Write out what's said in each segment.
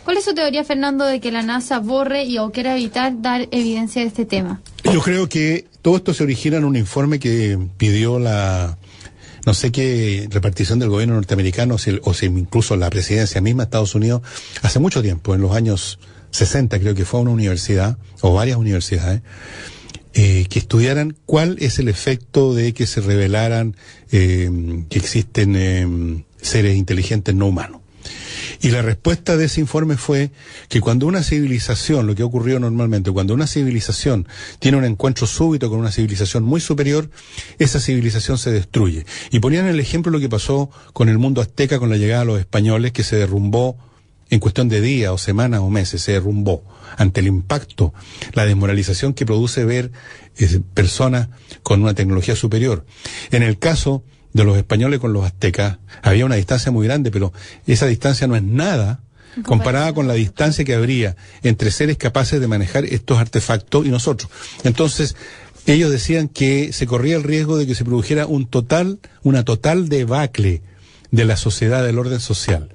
¿Cuál es su teoría, Fernando, de que la NASA borre o quiera evitar dar evidencia de este tema? Yo creo que todo esto se origina en un informe que pidió no sé qué repartición del gobierno norteamericano, o si incluso la presidencia misma de Estados Unidos, hace mucho tiempo, en los años 60, creo que fue a una universidad, o varias universidades, que estudiaran cuál es el efecto de que se revelaran que existen seres inteligentes no humanos. Y la respuesta de ese informe fue que cuando una civilización, lo que ha ocurrido normalmente, cuando una civilización tiene un encuentro súbito con una civilización muy superior, esa civilización se destruye. Y ponían el ejemplo lo que pasó con el mundo azteca con la llegada de los españoles, que se derrumbó en cuestión de días o semanas o meses, se derrumbó ante el impacto, la desmoralización que produce ver personas con una tecnología superior. En el caso de los españoles con los aztecas, había una distancia muy grande, pero esa distancia no es nada comparada con la distancia que habría entre seres capaces de manejar estos artefactos y nosotros. Entonces, ellos decían que se corría el riesgo de que se produjera una total debacle de la sociedad, del orden social.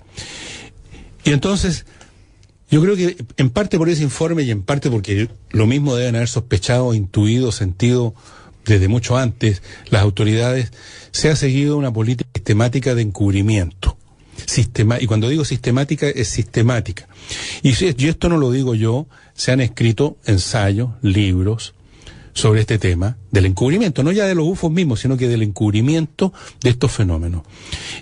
Y entonces, yo creo que en parte por ese informe y en parte porque lo mismo deben haber sospechado, intuido, sentido desde mucho antes las autoridades, se ha seguido una política sistemática de encubrimiento. Y cuando digo sistemática, es sistemática. Y esto no lo digo yo, se han escrito ensayos, libros sobre este tema del encubrimiento, no ya de los UFOs mismos, sino que del encubrimiento de estos fenómenos.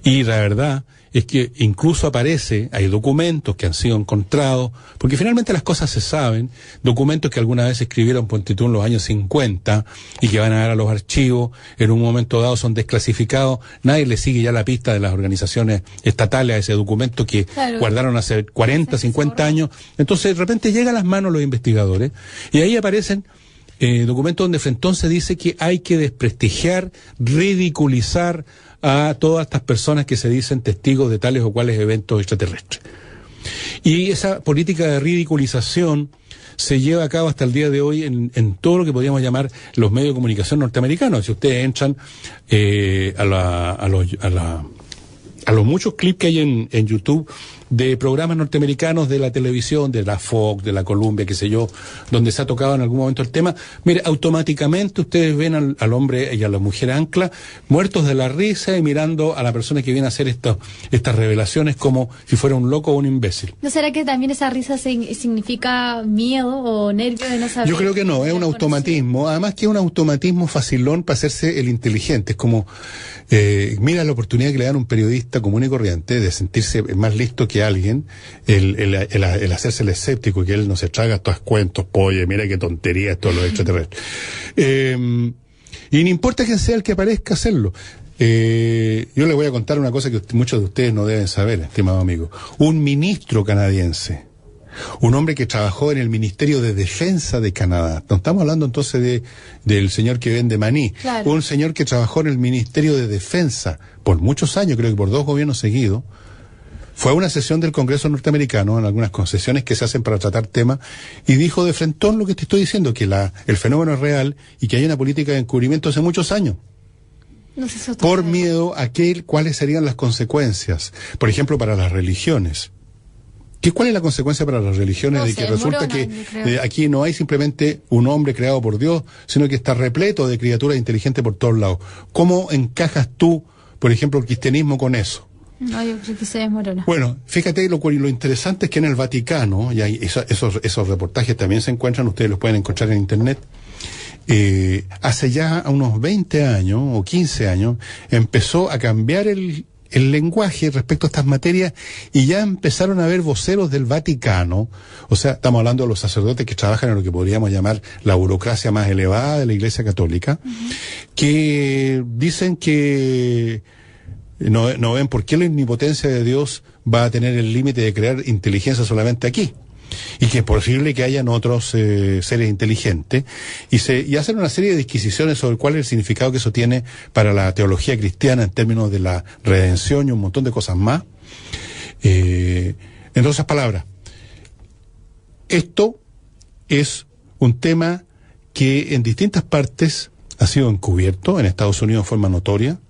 Y la verdad es que incluso hay documentos que han sido encontrados, porque finalmente las cosas se saben, documentos que alguna vez se escribieron por en los años 50 y que van a dar a los archivos, en un momento dado son desclasificados, nadie le sigue ya la pista de las organizaciones estatales a ese documento que guardaron hace 40, 50 años, entonces de repente llega a las manos los investigadores y ahí aparecen documentos donde entonces dice que hay que desprestigiar, ridiculizar a todas estas personas que se dicen testigos de tales o cuales eventos extraterrestres. Y esa política de ridiculización se lleva a cabo hasta el día de hoy en todo lo que podríamos llamar los medios de comunicación norteamericanos. Si ustedes entran a los muchos clips que hay en YouTube de programas norteamericanos, de la televisión, de la Fox, de la Columbia, qué sé yo, donde se ha tocado en algún momento el tema, mire, automáticamente ustedes ven al hombre y a la mujer ancla muertos de la risa y mirando a la persona que viene a hacer estas revelaciones como si fuera un loco o un imbécil. ¿No será que también esa risa significa miedo o nervio de no saber? Yo creo que no, es un automatismo, además que es un automatismo facilón para hacerse el inteligente. Es como, mira la oportunidad que le dan a un periodista común y corriente de sentirse más listo que alguien, el hacerse el escéptico y que él no se traga estos cuentos, oye, mira qué tontería esto de los extraterrestres. Y no importa quién sea el que aparezca hacerlo. Yo le voy a contar una cosa que muchos de ustedes no deben saber, estimado amigo. Un ministro canadiense, un hombre que trabajó en el Ministerio de Defensa de Canadá, no estamos hablando entonces del señor que vende maní, claro. Un señor que trabajó en el Ministerio de Defensa por muchos años, creo que por 2 gobiernos seguidos, fue a una sesión del Congreso norteamericano, en algunas concesiones que se hacen para tratar temas, y dijo de frentón lo que te estoy diciendo, que el fenómeno es real y que hay una política de encubrimiento hace muchos años. No sé, por miedo a cuáles serían las consecuencias, por ejemplo, para las religiones. ¿Cuál es la consecuencia para las religiones de que resulta que aquí no hay simplemente un hombre creado por Dios, sino que está repleto de criaturas inteligentes por todos lados? ¿Cómo encajas tú, por ejemplo, el cristianismo con eso? No, yo creo que se desmorona. Bueno, fíjate, lo interesante es que en el Vaticano, y hay esos reportajes también se encuentran, ustedes los pueden encontrar en internet, hace ya unos 20 años o 15 años, empezó a cambiar el lenguaje respecto a estas materias y ya empezaron a haber voceros del Vaticano, o sea, estamos hablando de los sacerdotes que trabajan en lo que podríamos llamar la burocracia más elevada de la Iglesia Católica, que dicen que no ven por qué la omnipotencia de Dios va a tener el límite de crear inteligencia solamente aquí. Y que es posible que hayan otros seres inteligentes. Y hacen una serie de disquisiciones sobre cuál es el significado que eso tiene para la teología cristiana en términos de la redención y un montón de cosas más. En otras palabras, esto es un tema que en distintas partes ha sido encubierto, en Estados Unidos de forma notoria.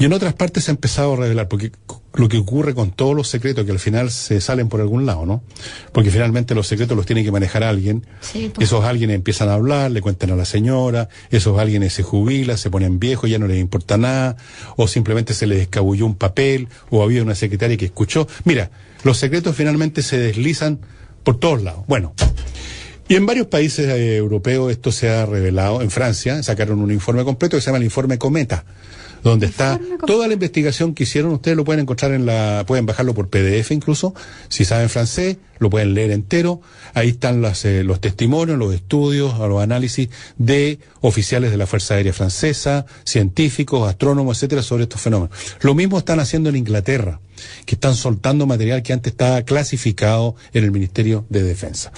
Y en otras partes se ha empezado a revelar, porque lo que ocurre con todos los secretos, que al final se salen por algún lado, ¿no? Porque finalmente los secretos los tiene que manejar alguien. Sí, pues. Esos alguienes empiezan a hablar, le cuentan a la señora, esos alguienes se jubilan, se ponen viejos, ya no les importa nada, o simplemente se les escabulló un papel, o había una secretaria que escuchó. Mira, los secretos finalmente se deslizan por todos lados. Bueno, y en varios países europeos esto se ha revelado. En Francia sacaron un informe completo que se llama el informe Cometa, donde está toda la investigación que hicieron. Ustedes lo pueden encontrar pueden bajarlo por PDF incluso, si saben francés, lo pueden leer entero. Ahí están los testimonios, los estudios, los análisis de oficiales de la Fuerza Aérea Francesa, científicos, astrónomos, etcétera, sobre estos fenómenos. Lo mismo están haciendo en Inglaterra, que están soltando material que antes estaba clasificado en el Ministerio de Defensa.